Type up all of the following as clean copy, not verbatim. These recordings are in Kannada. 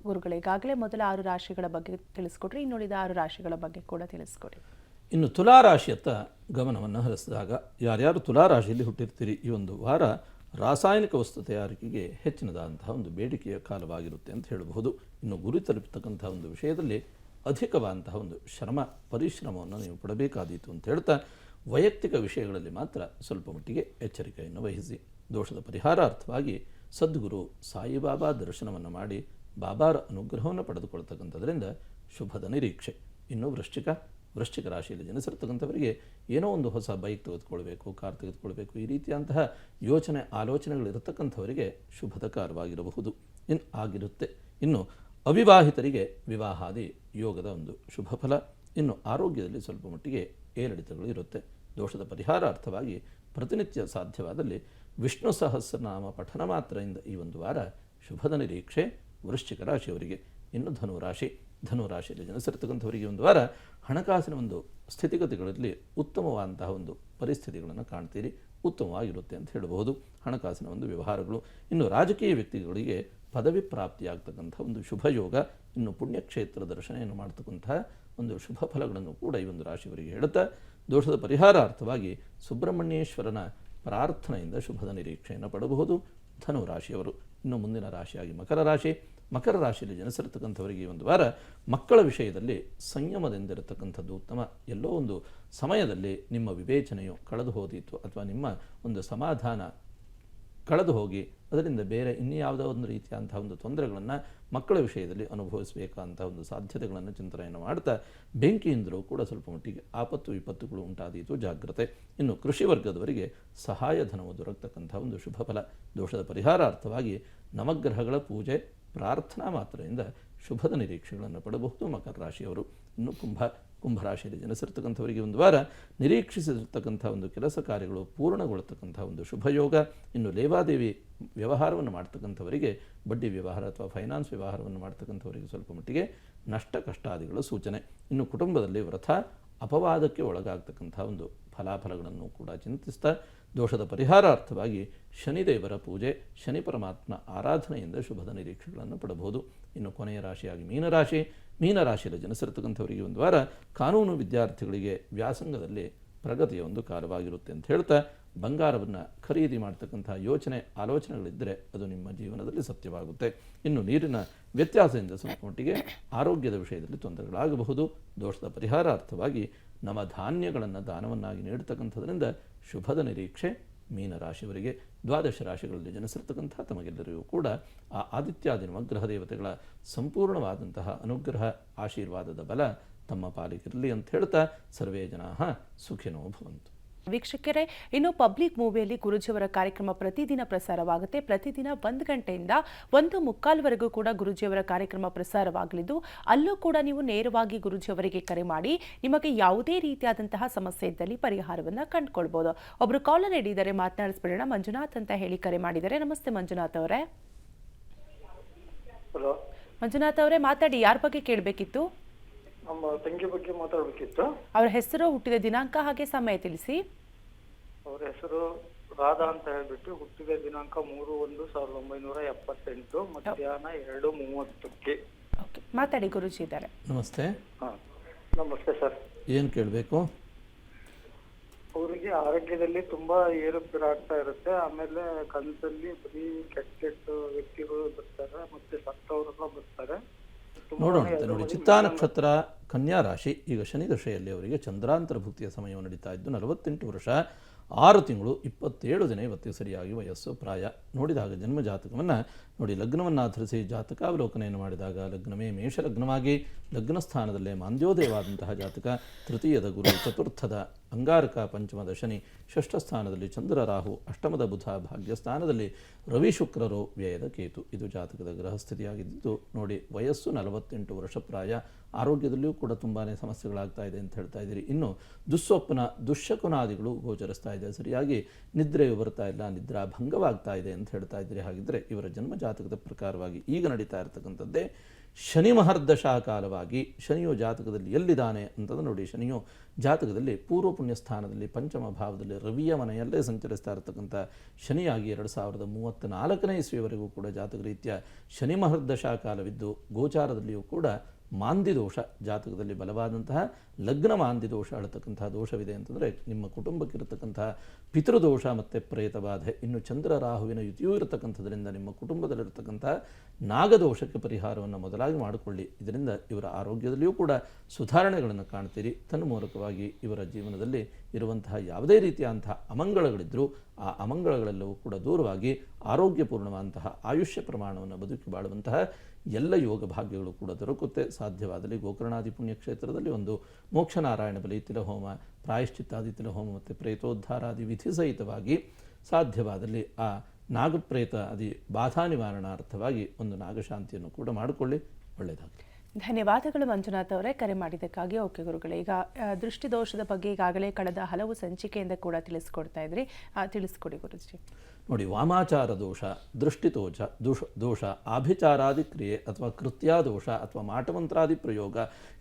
ಗುರುಗಳೇ, ಈಗಾಗಲೇ ಮೊದಲ 6 ರಾಶಿಗಳ ಬಗ್ಗೆ ತಿಳಿಸ್ಕೊಟ್ರಿ, ಇನ್ನುಳಿದ 6 ರಾಶಿಗಳ ಬಗ್ಗೆ ಕೂಡ ತಿಳಿಸ್ಕೊಡಿ. ಇನ್ನು ತುಲಾ ರಾಶಿಯತ್ತ ಗಮನವನ್ನು ಹರಿಸಿದಾಗ, ಯಾರ್ಯಾರು ತುಲಾ ರಾಶಿಯಲ್ಲಿ ಹುಟ್ಟಿರ್ತೀರಿ, ಈ ಒಂದು ವಾರ ರಾಸಾಯನಿಕ ವಸ್ತು ತಯಾರಿಕೆಗೆ ಹೆಚ್ಚಿನದಾದಂತಹ ಒಂದು ಬೇಡಿಕೆಯ ಕಾಲವಾಗಿರುತ್ತೆ ಅಂತ ಹೇಳಬಹುದು. ಇನ್ನು ಗುರಿ ತಲುಪತಕ್ಕಂಥ ಒಂದು ವಿಷಯದಲ್ಲಿ ಅಧಿಕವಾದಂತಹ ಒಂದು ಪರಿಶ್ರಮವನ್ನು ನೀವು ಪಡಬೇಕಾದೀತು ಅಂತ ಹೇಳ್ತಾ, ವೈಯಕ್ತಿಕ ವಿಷಯಗಳಲ್ಲಿ ಮಾತ್ರ ಸ್ವಲ್ಪ ಮಟ್ಟಿಗೆ ಎಚ್ಚರಿಕೆಯನ್ನು ವಹಿಸಿ. ದೋಷದ ಪರಿಹಾರಾರ್ಥವಾಗಿ ಸದ್ಗುರು ಸಾಯಿಬಾಬಾ ದರ್ಶನವನ್ನು ಮಾಡಿ ಬಾಬಾರ ಅನುಗ್ರಹವನ್ನು ಪಡೆದುಕೊಳ್ತಕ್ಕಂಥದ್ರಿಂದ ಶುಭದ ನಿರೀಕ್ಷೆ. ಇನ್ನು ವೃಶ್ಚಿಕ ರಾಶಿಯಲ್ಲಿ ಜನಿಸಿರ್ತಕ್ಕಂಥವರಿಗೆ ಏನೋ ಒಂದು ಹೊಸ ಬೈಕ್ ತೆಗೆದುಕೊಳ್ಬೇಕು, ಕಾರ್ ತೆಗೆದುಕೊಳ್ಬೇಕು, ಈ ರೀತಿಯಂತಹ ಆಲೋಚನೆಗಳಿರತಕ್ಕಂಥವರಿಗೆ ಶುಭದಕರವಾಗಿರಬಹುದು ಆಗಿರುತ್ತೆ. ಇನ್ನು ಅವಿವಾಹಿತರಿಗೆ ವಿವಾಹಾದಿ ಯೋಗದ ಒಂದು ಶುಭ ಫಲ. ಇನ್ನು ಆರೋಗ್ಯದಲ್ಲಿ ಸ್ವಲ್ಪ ಮಟ್ಟಿಗೆ ಏರಿಳಿತಗಳು ಇರುತ್ತೆ. ದೋಷದ ಪರಿಹಾರಾರ್ಥವಾಗಿ ಪ್ರತಿನಿತ್ಯ ಸಾಧ್ಯವಾದಲ್ಲಿ ವಿಷ್ಣು ಸಹಸ್ರನಾಮ ಪಠನ ಮಾತ್ರದಿಂದ ಈ ಒಂದು ವಾರ ಶುಭದ ನಿರೀಕ್ಷೆ ವೃಶ್ಚಿಕ ರಾಶಿಯವರಿಗೆ. ಇನ್ನು ಧನುರಾಶಿಯಲ್ಲಿ ಜನಿಸಿರ್ತಕ್ಕಂಥವರಿಗೆ ಒಂದು ವಾರ ಹಣಕಾಸಿನ ಒಂದು ಸ್ಥಿತಿಗತಿಗಳಲ್ಲಿ ಉತ್ತಮವಾದಂತಹ ಒಂದು ಪರಿಸ್ಥಿತಿಗಳನ್ನು ಕಾಣ್ತೀರಿ, ಉತ್ತಮವಾಗಿರುತ್ತೆ ಅಂತ ಹೇಳಬಹುದು. ಹಣಕಾಸಿನ ಒಂದು ವ್ಯವಹಾರಗಳು. ಇನ್ನು ರಾಜಕೀಯ ವ್ಯಕ್ತಿಗಳಿಗೆ ಪದವಿ ಪ್ರಾಪ್ತಿಯಾಗ್ತಕ್ಕಂಥ ಒಂದು ಶುಭ ಯೋಗ. ಇನ್ನು ಪುಣ್ಯಕ್ಷೇತ್ರ ದರ್ಶನೆಯನ್ನು ಮಾಡ್ತಕ್ಕಂತಹ ಒಂದು ಶುಭ ಫಲಗಳನ್ನು ಕೂಡ ಈ ಒಂದು ರಾಶಿಯವರಿಗೆ ಹೇಳುತ್ತಾ, ದೋಷದ ಪರಿಹಾರಾರ್ಥವಾಗಿ ಸುಬ್ರಹ್ಮಣ್ಯೇಶ್ವರನ ಪ್ರಾರ್ಥನೆಯಿಂದ ಶುಭದ ನಿರೀಕ್ಷೆಯನ್ನು ಪಡಬಹುದು ಧನುರಾಶಿಯವರು. ಇನ್ನು ಮುಂದಿನ ರಾಶಿಯಾಗಿ ಮಕರ ರಾಶಿಯಲ್ಲಿ ಜನಿಸಿರ್ತಕ್ಕಂಥವರಿಗೆ ಈ ಒಂದು ವಾರ ಮಕ್ಕಳ ವಿಷಯದಲ್ಲಿ ಸಂಯಮದಿಂದಿರತಕ್ಕಂಥದ್ದು ಉತ್ತಮ. ಎಲ್ಲೋ ಒಂದು ಸಮಯದಲ್ಲಿ ನಿಮ್ಮ ವಿವೇಚನೆಯು ಕಳೆದು ಹೋದೀತು ಅಥವಾ ನಿಮ್ಮ ಒಂದು ಸಮಾಧಾನ ಕಳೆದು ಹೋಗಿ ಅದರಿಂದ ಬೇರೆ ಇನ್ಯಾವುದೋ ಒಂದು ರೀತಿಯಾದಂತಹ ಒಂದು ತೊಂದರೆಗಳನ್ನು ಮಕ್ಕಳ ವಿಷಯದಲ್ಲಿ ಅನುಭವಿಸಬೇಕಂತಹ ಒಂದು ಸಾಧ್ಯತೆಗಳನ್ನು ಚಿಂತನೆಯನ್ನು ಮಾಡ್ತಾ, ಬೆಂಕಿಯಿಂದಲೂ ಕೂಡ ಸ್ವಲ್ಪ ಮಟ್ಟಿಗೆ ಆಪತ್ತು ವಿಪತ್ತುಗಳು ಉಂಟಾದೀತು, ಜಾಗ್ರತೆ. ಇನ್ನು ಕೃಷಿ ವರ್ಗದವರಿಗೆ ಸಹಾಯಧನವು ದೊರಕತಕ್ಕಂಥ ಒಂದು ಶುಭ ಫಲ. ದೋಷದ ಪರಿಹಾರಾರ್ಥವಾಗಿ ನವಗ್ರಹಗಳ ಪೂಜೆ ಪ್ರಾರ್ಥನಾ ಮಾತ್ರದಿಂದ ಶುಭದ ನಿರೀಕ್ಷೆಗಳನ್ನು ಪಡಬಹುದು ಮಕರ ರಾಶಿಯವರು. ಇನ್ನು ಕುಂಭರಾಶಿಯಲ್ಲಿ ಜನಿಸಿರ್ತಕ್ಕಂಥವರಿಗೆ ಒಂದು ವಾರ ನಿರೀಕ್ಷಿಸಿರ್ತಕ್ಕಂಥ ಒಂದು ಕೆಲಸ ಕಾರ್ಯಗಳು ಪೂರ್ಣಗೊಳ್ಳತಕ್ಕಂಥ ಒಂದು ಶುಭಯೋಗ. ಇನ್ನು ಲೇವಾದೇವಿ ವ್ಯವಹಾರವನ್ನು ಮಾಡ್ತಕ್ಕಂಥವರಿಗೆ, ಬಡ್ಡಿ ವ್ಯವಹಾರ ಅಥವಾ ಫೈನಾನ್ಸ್ ವ್ಯವಹಾರವನ್ನು ಮಾಡ್ತಕ್ಕಂಥವರಿಗೆ ಸ್ವಲ್ಪ ಮಟ್ಟಿಗೆ ನಷ್ಟ ಕಷ್ಟಾದಿಗಳ ಸೂಚನೆ. ಇನ್ನು ಕುಟುಂಬದಲ್ಲಿ ವ್ರತ ಅಪವಾದಕ್ಕೆ ಒಳಗಾಗ್ತಕ್ಕಂಥ ಒಂದು ಫಲಾಫಲಗಳನ್ನು ಕೂಡ ಚಿಂತಿಸ್ತಾ, ದೋಷದ ಪರಿಹಾರಾರ್ಥವಾಗಿ ಶನಿದೇವರ ಪೂಜೆ, ಶನಿ ಪರಮಾತ್ಮ ಆರಾಧನೆಯಿಂದ ಶುಭದ ನಿರೀಕ್ಷೆಗಳನ್ನು ಪಡಬಹುದು. ಇನ್ನು ಕೊನೆಯ ರಾಶಿಯಾಗಿ ಮೀನರಾಶಿಯಲ್ಲಿ ಜನಿಸಿರ್ತಕ್ಕಂಥವರಿಗೆ ಒಂದು ವಾರ ಕಾನೂನು ವಿದ್ಯಾರ್ಥಿಗಳಿಗೆ ವ್ಯಾಸಂಗದಲ್ಲಿ ಪ್ರಗತಿಯ ಒಂದು ಕಾಲವಾಗಿರುತ್ತೆ ಅಂತ ಹೇಳ್ತಾ, ಬಂಗಾರವನ್ನು ಖರೀದಿ ಮಾಡ್ತಕ್ಕಂಥ ಆಲೋಚನೆಗಳಿದ್ದರೆ ಅದು ನಿಮ್ಮ ಜೀವನದಲ್ಲಿ ಸತ್ಯವಾಗುತ್ತೆ. ಇನ್ನು ನೀರಿನ ವ್ಯತ್ಯಾಸದಿಂದ ಸ್ವಲ್ಪ ಮಟ್ಟಿಗೆ ಆರೋಗ್ಯದ ವಿಷಯದಲ್ಲಿ ತೊಂದರೆಗಳಾಗಬಹುದು. ದೋಷದ ಪರಿಹಾರಾರ್ಥವಾಗಿ ನವಧಾನ್ಯಗಳನ್ನು ದಾನವನ್ನಾಗಿ ನೀಡತಕ್ಕಂಥದ್ರಿಂದ ಶುಭದ ನಿರೀಕ್ಷೆ ಮೀನರಾಶಿಯವರಿಗೆ. 12 ರಾಶಿಗಳಲ್ಲಿ ಜನಿಸಿರ್ತಕ್ಕಂಥ ತಮಗೆಲ್ಲರಿಗೂ ಕೂಡ ಆ ಆದಿತ್ಯಾದಿ ನವಗ್ರಹ ದೇವತೆಗಳ ಸಂಪೂರ್ಣವಾದಂತಹ ಅನುಗ್ರಹ ಆಶೀರ್ವಾದದ ಬಲ ತಮ್ಮ ಪಾಲಿಗಿರಲಿ ಅಂತ ಹೇಳ್ತಾ, ಸರ್ವೇ ಜನಾಃ ಸುಖಿನೋ ಭವಂತು. ವೀಕ್ಷಕರೇ, ಇನ್ನು ಪಬ್ಲಿಕ್ ಮೂವಿಯಲ್ಲಿ ಗುರುಜಿಯವರ ಕಾರ್ಯಕ್ರಮ ಪ್ರತಿದಿನ ಪ್ರಸಾರವಾಗುತ್ತೆ. ಪ್ರತಿದಿನ 1 ಗಂಟೆಯಿಂದ 1:45 ಕೂಡ ಗುರುಜಿಯವರ ಕಾರ್ಯಕ್ರಮ ಪ್ರಸಾರವಾಗಲಿದ್ದು, ಅಲ್ಲೂ ಕೂಡ ನೀವು ನೇರವಾಗಿ ಗುರುಜಿಯವರಿಗೆ ಕರೆ ಮಾಡಿ ನಿಮಗೆ ಯಾವುದೇ ರೀತಿಯಾದಂತಹ ಸಮಸ್ಯೆ ಇದ್ದಲ್ಲಿ ಪರಿಹಾರವನ್ನು ಕಂಡುಕೊಳ್ಬಹುದು. ಒಬ್ಬರು ಕಾಲರ್ ಹಿಡಿದರೆ ಮಾತನಾಡಿಸ್ಬಿಡೋಣ. ಮಂಜುನಾಥ್ ಅಂತ ಹೇಳಿ ಕರೆ ಮಾಡಿದ್ದಾರೆ. ನಮಸ್ತೆ ಮಂಜುನಾಥ್ ಅವರೇ. ಹಲೋ ಮಂಜುನಾಥ್ ಅವರೇ, ಮಾತಾಡಿ. ಯಾರ ಬಗ್ಗೆ ಕೇಳಬೇಕಿತ್ತು? ನಮ್ಮ ತಂಗಿ ಬಗ್ಗೆ ಮಾತಾಡಬೇಕಿತ್ತು. ಅವರ ಹೆಸರು, ಹುಟ್ಟಿದ ದಿನಾಂಕ ಹಾಗೆ ಸಮಯ ತಿಳಿಸಿ. ಅವರ ಹೆಸರು ರಾಧಾ ಅಂತ ಹೇಳ್ಬಿಟ್ಟು, ಹುಟ್ಟಿದ ದಿನಾಂಕ 3/1/1978, ಮಧ್ಯಾಹ್ನ 2:30ಕ್ಕೆ. ಮಾತಾಡಿ, ಗುರುಜಿ ಇದ್ದಾರೆ. ನಮಸ್ತೆ. ನಮಸ್ತೆ ಸರ್. ಏನು ಕೇಳಬೇಕು? ಅವರಿಗೆ ಆರೋಗ್ಯದಲ್ಲಿ ತುಂಬಾ ಏರುಪೇರು ಆಗ್ತಾ ಇರುತ್ತೆ. ಆಮೇಲೆ ಕನಸಲ್ಲಿ ಬರೀ ಕೆಟ್ಟ ವ್ಯಕ್ತಿಗಳು ಬರ್ತಾರೆ, ಮತ್ತೆ ಸತ್ತವರೆಲ್ಲ ಬರ್ತಾರೆ. ನೋಡೋಣ. ನೋಡಿ, ಚಿತ್ತಾ ನಕ್ಷತ್ರ, ಕನ್ಯಾ ರಾಶಿ. ಈಗ ಶನಿ ದಶೆಯಲ್ಲಿ ಅವರಿಗೆ ಚಂದ್ರಾಂತರ್ಭುಕ್ತಿಯ ಸಮಯವು ನಡೀತಾ ಇದ್ದು 48 ವರ್ಷ 6 ತಿಂಗಳು 27 ದಿನ ಇವತ್ತಿಗೆ ಸರಿಯಾಗಿ ವಯಸ್ಸು ಪ್ರಾಯ. ನೋಡಿದಾಗ ಜನ್ಮ ಜಾತಕವನ್ನು ನೋಡಿ, ಲಗ್ನವನ್ನು ಆಧರಿಸಿ ಜಾತಕಾವಲೋಕನೆಯನ್ನು ಮಾಡಿದಾಗ ಲಗ್ನವೇ ಮೇಷ ಲಗ್ನವಾಗಿ ಲಗ್ನ ಸ್ಥಾನದಲ್ಲೇ ಮಾಂದ್ಯೋದಯವಾದಂತಹ ಜಾತಕ, ತೃತೀಯದ ಗುರು, ಚತುರ್ಥದ ಅಂಗಾರಕ, ಪಂಚಮದ ಶನಿ, ಷಷ್ಠ ಸ್ಥಾನದಲ್ಲಿ ಚಂದ್ರ ರಾಹು, ಅಷ್ಟಮದ ಬುಧ, ಭಾಗ್ಯಸ್ಥಾನದಲ್ಲಿ ರವಿ ಶುಕ್ರರು, ವ್ಯಯದ ಕೇತು. ಇದು ಜಾತಕದ ಗ್ರಹಸ್ಥಿತಿಯಾಗಿದ್ದು ನೋಡಿ, ವಯಸ್ಸು 48 ವರ್ಷ ಪ್ರಾಯ. ಆರೋಗ್ಯದಲ್ಲಿಯೂ ಕೂಡ ತುಂಬಾ ಸಮಸ್ಯೆಗಳಾಗ್ತಾ ಇದೆ ಅಂತ ಹೇಳ್ತಾ ಇದ್ದೀರಿ. ಇನ್ನು ದುಸ್ವಪ್ನ, ದುಶ್ಶಕುನಾದಿಗಳು ಗೋಚರಿಸ್ತಾ ಇದೆ. ಸರಿಯಾಗಿ ನಿದ್ರೆಯು ಬರ್ತಾ ಇಲ್ಲ, ನಿದ್ರಾ ಭಂಗವಾಗ್ತಾ ಇದೆ ಅಂತ ಹೇಳ್ತಾ ಇದ್ದೀರಿ. ಹಾಗಿದ್ದರೆ ಇವರ ಜನ್ಮ ಜಾತಕದ ಪ್ರಕಾರವಾಗಿ ಈಗ ನಡೀತಾ ಇರತಕ್ಕಂಥದ್ದೇ ಶನಿ ಮಹರ್ದಶಾ ಕಾಲವಾಗಿ ಶನಿಯು ಜಾತಕದಲ್ಲಿ ಎಲ್ಲಿದ್ದಾನೆ ಅಂತಂದ್ರೆ ನೋಡಿ, ಶನಿಯು ಜಾತಕದಲ್ಲಿ ಪೂರ್ವ ಪುಣ್ಯ ಸ್ಥಾನದಲ್ಲಿ ಪಂಚಮ ಭಾವದಲ್ಲಿ ರವಿಯ ಮನೆಯಲ್ಲೇ ಸಂಚರಿಸ್ತಾ ಇರತಕ್ಕಂಥ ಶನಿಯಾಗಿ 2034ನೇ ಇಸ್ವಿಯವರೆಗೂ ಕೂಡ ಜಾತಕ ರೀತ್ಯ ಶನಿ ಮಹರ್ದಶಾ ಕಾಲವಿದ್ದು ಗೋಚಾರದಲ್ಲಿಯೂ ಕೂಡ ಮಾಂದಿದೋಷ, ಜಾತಕದಲ್ಲಿ ಬಲವಾದಂತಹ ಲಗ್ನ ಮಾಂದಿದೋಷ ಅಳತಕ್ಕಂತಹ ದೋಷವಿದೆ ಅಂತಂದರೆ ನಿಮ್ಮ ಕುಟುಂಬಕ್ಕಿರತಕ್ಕಂತಹ ಪಿತೃದೋಷ ಮತ್ತು ಪ್ರೇತಬಾಧೆ, ಇನ್ನು ಚಂದ್ರ ರಾಹುವಿನ ಯುತಿಯೂ ಇರತಕ್ಕಂಥದ್ರಿಂದ ನಿಮ್ಮ ಕುಟುಂಬದಲ್ಲಿರತಕ್ಕಂತಹ ನಾಗದೋಷಕ್ಕೆ ಪರಿಹಾರವನ್ನು ಮೊದಲಾಗಿ ಮಾಡಿಕೊಳ್ಳಿ. ಇದರಿಂದ ಇವರ ಆರೋಗ್ಯದಲ್ಲಿಯೂ ಕೂಡ ಸುಧಾರಣೆಗಳನ್ನು ಕಾಣ್ತೀರಿ. ತನ್ಮೂಲಕವಾಗಿ ಇವರ ಜೀವನದಲ್ಲಿ ಇರುವಂತಹ ಯಾವುದೇ ರೀತಿಯಂತಹ ಅಮಂಗಳಗಳಿದ್ದರೂ ಆ ಅಮಂಗಳಗಳೆಲ್ಲವೂ ಕೂಡ ದೂರವಾಗಿ ಆರೋಗ್ಯಪೂರ್ಣವಾದಂತಹ ಆಯುಷ್ಯ ಪ್ರಮಾಣವನ್ನು ಬದುಕಿ ಬಾಳುವಂತಹ ಎಲ್ಲ ಯೋಗ ಭಾಗ್ಯಗಳು ಕೂಡ ದೊರಕುತ್ತೆ. ಸಾಧ್ಯವಾದಲ್ಲಿ ಗೋಕರ್ಣಾದಿ ಪುಣ್ಯಕ್ಷೇತ್ರದಲ್ಲಿ ಒಂದು ಮೋಕ್ಷನಾರಾಯಣ ಬಲಿ, ತಿಲಹೋಮ, ಪ್ರಾಯಶ್ಚಿತ್ತಾದಿ ತಿಲಹೋಮ ಮತ್ತು ಪ್ರೇತೋದ್ಧಾರಾದಿ ವಿಧಿ ಸಹಿತವಾಗಿ ಸಾಧ್ಯವಾದಲ್ಲಿ ಆ ನಾಗಪ್ರೇತ ಆದಿ ಬಾಧಾ ನಿವಾರಣಾರ್ಥವಾಗಿ ಒಂದು ನಾಗಶಾಂತಿಯನ್ನು ಕೂಡ ಮಾಡಿಕೊಳ್ಳಿ. ಒಳ್ಳೆಯದಾಗಲಿ. ಧನ್ಯವಾದಗಳು ಮಂಜುನಾಥ್ ಅವರೇ, ಕರೆ ಮಾಡಿದ್ದಕ್ಕಾಗಿ. ಓಕೆ ಗುರುಗಳೇ, ಈಗ ದೃಷ್ಟಿದೋಷದ ಬಗ್ಗೆ ಈಗಾಗಲೇ ಕಳೆದ ಹಲವು ಸಂಚಿಕೆಯಿಂದ ಕೂಡ ತಿಳಿಸ್ಕೊಡ್ತಾ ಇದ್ರಿ, ತಿಳಿಸ್ಕೊಡಿ ಗುರುಜಿ. ನೋಡಿ, ವಾಮಾಚಾರ ದೋಷ, ದೃಷ್ಟಿದೋಷ, ದೋಷ, ಆಭಿಚಾರಾದಿ ಕ್ರಿಯೆ ಅಥವಾ ಕೃತ್ಯಾದೋಷ ಅಥವಾ ಮಾಟಮಂತ್ರಾದಿ ಪ್ರಯೋಗ,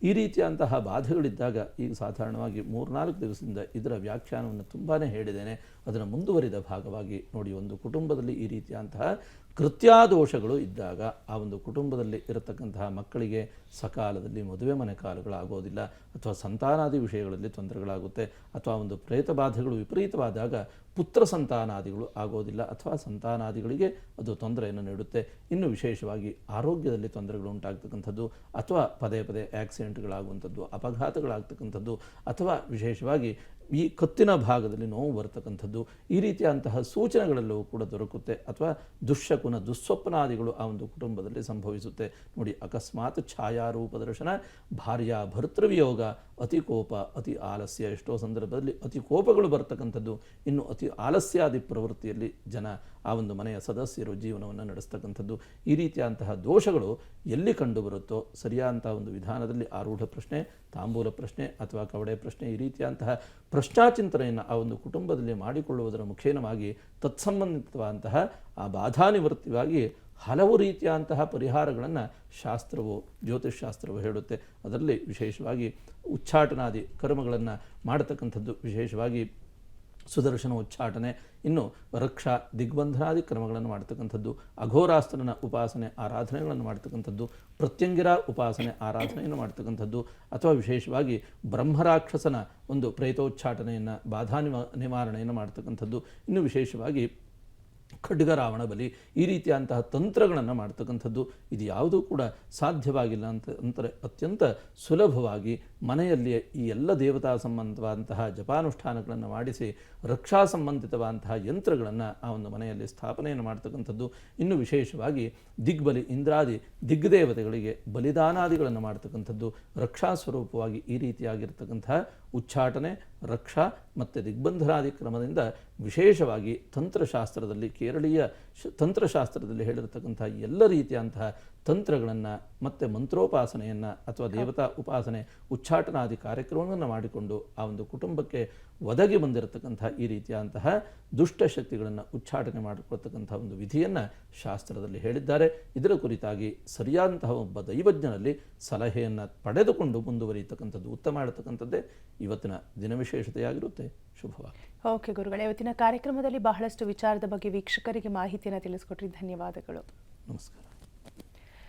ಈ ರೀತಿಯಂತಹ ಬಾಧೆಗಳಿದ್ದಾಗ ಈಗ ಸಾಧಾರಣವಾಗಿ 3-4 ದಿವಸದಿಂದ ಇದರ ವ್ಯಾಖ್ಯಾನವನ್ನು ತುಂಬಾ ಹೇಳಿದ್ದೇನೆ. ಅದನ್ನು ಮುಂದುವರಿದ ಭಾಗವಾಗಿ ನೋಡಿ, ಒಂದು ಕುಟುಂಬದಲ್ಲಿ ಈ ರೀತಿಯಂತಹ ಕೃತ್ಯಾದೋಷಗಳು ಇದ್ದಾಗ ಆ ಒಂದು ಕುಟುಂಬದಲ್ಲಿ ಇರತಕ್ಕಂತಹ ಮಕ್ಕಳಿಗೆ ಸಕಾಲದಲ್ಲಿ ಮದುವೆ ಮನೆ ಕಾಲಗಳಾಗೋದಿಲ್ಲ, ಅಥವಾ ಸಂತಾನಾದಿ ವಿಷಯಗಳಲ್ಲಿ ತೊಂದರೆಗಳಾಗುತ್ತೆ, ಅಥವಾ ಒಂದು ಪ್ರೇತ ಬಾಧೆಗಳು ವಿಪರೀತವಾದಾಗ ಪುತ್ರ ಸಂತಾನಾದಿಗಳು ಆಗೋದಿಲ್ಲ, ಅಥವಾ ಸಂತಾನಾದಿಗಳಿಗೆ ಅದು ತೊಂದರೆಯನ್ನು ನೀಡುತ್ತೆ. ಇನ್ನು ವಿಶೇಷವಾಗಿ ಆರೋಗ್ಯದಲ್ಲಿ ತೊಂದರೆಗಳು ಉಂಟಾಗ್ತಕ್ಕಂಥದ್ದು, ಅಥವಾ ಪದೇ ಪದೇ ಆಕ್ಸಿಡೆಂಟ್ಗಳಾಗುವಂಥದ್ದು, ಅಪಘಾತಗಳಾಗ್ತಕ್ಕಂಥದ್ದು, ಅಥವಾ ವಿಶೇಷವಾಗಿ ಈ ಕತ್ತಿನ ಭಾಗದಲ್ಲಿ ನೋವು ಬರ್ತಕ್ಕಂಥದ್ದು, ಈ ರೀತಿಯಂತಹ ಸೂಚನೆಗಳೆಲ್ಲವೂ ಕೂಡ ದೊರಕುತ್ತೆ. ಅಥವಾ ದುಶ್ಶಕುನ, ದುಸ್ವಪ್ನಾದಿಗಳು ಆ ಒಂದು ಕುಟುಂಬದಲ್ಲಿ ಸಂಭವಿಸುತ್ತೆ. ನೋಡಿ, ಅಕಸ್ಮಾತ್ ಛಾಯಾರೂಪ ದರ್ಶನ, ಭಾರ್ಯ ಭರ್ತೃವಿಯೋಗ, ಅತಿ ಕೋಪ, ಅತಿ ಆಲಸ್ಯ, ಎಷ್ಟೋ ಸಂದರ್ಭದಲ್ಲಿ ಅತಿ ಕೋಪಗಳು ಬರ್ತಕ್ಕಂಥದ್ದು, ಇನ್ನು ಅತಿ ಆಲಸ್ಯಾದಿ ಪ್ರವೃತ್ತಿಯಲ್ಲಿ ಜನ ಆ ಒಂದು ಮನೆಯ ಸದಸ್ಯರು ಜೀವನವನ್ನು ನಡೆಸ್ತಕ್ಕಂಥದ್ದು, ಈ ರೀತಿಯಂತಹ ದೋಷಗಳು ಎಲ್ಲಿ ಕಂಡು ಬರುತ್ತೋ ಸರಿಯಾದಂತಹ ಒಂದು ವಿಧಾನದಲ್ಲಿ ಆರೂಢ ಪ್ರಶ್ನೆ, ತಾಂಬೂಲ ಪ್ರಶ್ನೆ ಅಥವಾ ಕವಡೆ ಪ್ರಶ್ನೆ, ಈ ರೀತಿಯಂತಹ ಪ್ರಶ್ನಾಚಿಂತನೆಯನ್ನು ಆ ಒಂದು ಕುಟುಂಬದಲ್ಲಿ ಮಾಡಿಕೊಳ್ಳುವುದರ ಮುಖೇನವಾಗಿ ತತ್ಸಂಬಂಧಿತವಾದಂತಹ ಆ ಬಾಧಾ ನಿವೃತ್ತಿಗಾಗಿ ಹಲವು ರೀತಿಯಂತಹ ಪರಿಹಾರಗಳನ್ನು ಶಾಸ್ತ್ರವು, ಜ್ಯೋತಿಷ್ಶಾಸ್ತ್ರವು ಹೇಳುತ್ತೆ. ಅದರಲ್ಲಿ ವಿಶೇಷವಾಗಿ ಉಚ್ಚಾಟನಾದಿ ಕರ್ಮಗಳನ್ನು ಮಾಡತಕ್ಕಂಥದ್ದು, ವಿಶೇಷವಾಗಿ ಸುದರ್ಶನ ಉಚ್ಚಾಟನೆ, ಇನ್ನು ರಕ್ಷಾ ದಿಗ್ಬಂಧನಾದಿ ಕ್ರಮಗಳನ್ನು ಮಾಡ್ತಕ್ಕಂಥದ್ದು, ಅಘೋರಾಸ್ತ್ರನ ಉಪಾಸನೆ ಆರಾಧನೆಗಳನ್ನು ಮಾಡ್ತಕ್ಕಂಥದ್ದು, ಪ್ರತ್ಯಂಗಿರ ಉಪಾಸನೆ ಆರಾಧನೆಯನ್ನು ಮಾಡ್ತಕ್ಕಂಥದ್ದು, ಅಥವಾ ವಿಶೇಷವಾಗಿ ಬ್ರಹ್ಮರಾಕ್ಷಸನ ಒಂದು ಪ್ರೇತೋಚ್ಚಾಟನೆಯನ್ನು, ಬಾಧಾ ನಿವಾರಣೆಯನ್ನು ಮಾಡ್ತಕ್ಕಂಥದ್ದು, ಇನ್ನು ವಿಶೇಷವಾಗಿ ಖಡ್ಗ ರಾವಣ ಬಲಿ, ಈ ರೀತಿಯಂತಹ ತಂತ್ರಗಳನ್ನು ಮಾಡ್ತಕ್ಕಂಥದ್ದು. ಇದು ಯಾವುದೂ ಕೂಡ ಸಾಧ್ಯವಾಗಿಲ್ಲ ಅಂದರೆ ಅತ್ಯಂತ ಸುಲಭವಾಗಿ ಮನೆಯಲ್ಲಿಯೇ ಈ ಎಲ್ಲ ದೇವತಾ ಸಂಬಂಧವಾದಂತಹ ಜಪಾನುಷ್ಠಾನಗಳನ್ನು ಮಾಡಿಸಿ ರಕ್ಷಾ ಸಂಬಂಧಿತವಾದಂತಹ ಯಂತ್ರಗಳನ್ನು ಆ ಒಂದು ಮನೆಯಲ್ಲಿ ಸ್ಥಾಪನೆಯನ್ನು ಮಾಡ್ತಕ್ಕಂಥದ್ದು. ಇನ್ನು ವಿಶೇಷವಾಗಿ ದಿಗ್ಬಲಿ, ಇಂದ್ರಾದಿ ದಿಗ್ದೇವತೆಗಳಿಗೆ ಬಲಿದಾನಾದಿಗಳನ್ನು ಮಾಡ್ತಕ್ಕಂಥದ್ದು, ರಕ್ಷಾ ಸ್ವರೂಪವಾಗಿ ಈ ರೀತಿಯಾಗಿರ್ತಕ್ಕಂತಹ ಉಚ್ಚಾಟನೆ, ರಕ್ಷಾ ಮತ್ತು ದಿಗ್ಬಂಧನಾದಿ ಕ್ರಮದಿಂದ ವಿಶೇಷವಾಗಿ ತಂತ್ರಶಾಸ್ತ್ರದಲ್ಲಿ, ಕೇರಳೀಯ ತಂತ್ರಶಾಸ್ತ್ರದಲ್ಲಿ ಹೇಳಿರತಕ್ಕಂಥ ಎಲ್ಲ ರೀತಿಯಂತಹ ತಂತ್ರಗಳನ್ನು ಮತ್ತು ಮಂತ್ರೋಪಾಸನೆಯನ್ನು ಅಥವಾ ದೇವತಾ ಉಪಾಸನೆ, ಉಚ್ಚಾಟನಾದಿ ಕಾರ್ಯಕ್ರಮವನ್ನು ಮಾಡಿಕೊಂಡು ಆ ಒಂದು ಕುಟುಂಬಕ್ಕೆ ಒದಗಿ ಬಂದಿರತಕ್ಕಂಥ ಈ ರೀತಿಯಂತಹ ದುಷ್ಟಶಕ್ತಿಗಳನ್ನು ಉಚ್ಚಾಟನೆ ಮಾಡಿಕೊಳ್ತಕ್ಕಂಥ ಒಂದು ವಿಧಿಯನ್ನು ಶಾಸ್ತ್ರದಲ್ಲಿ ಹೇಳಿದ್ದಾರೆ. ಇದರ ಕುರಿತಾಗಿ ಸರಿಯಾದಂತಹ ಒಬ್ಬ ದೈವಜ್ಞನಲ್ಲಿ ಸಲಹೆಯನ್ನು ಪಡೆದುಕೊಂಡು ಮುಂದುವರಿಯತಕ್ಕಂಥದ್ದು ಉತ್ತಮ ಮಾಡತಕ್ಕಂಥದ್ದೇ ಇವತ್ತಿನ ದಿನ ವಿಶೇಷತೆಯಾಗಿರುತ್ತೆ. ಶುಭವಾಗಿ. ಓಕೆ ಗುರುಗಳೇ, ಇವತ್ತಿನ ಕಾರ್ಯಕ್ರಮದಲ್ಲಿ ಬಹಳಷ್ಟು ವಿಚಾರದ ಬಗ್ಗೆ ವೀಕ್ಷಕರಿಗೆ ಮಾಹಿತಿಯನ್ನು ತಿಳಿಸ್ಕೊಟ್ರಿ. ಧನ್ಯವಾದಗಳು. ನಮಸ್ಕಾರ.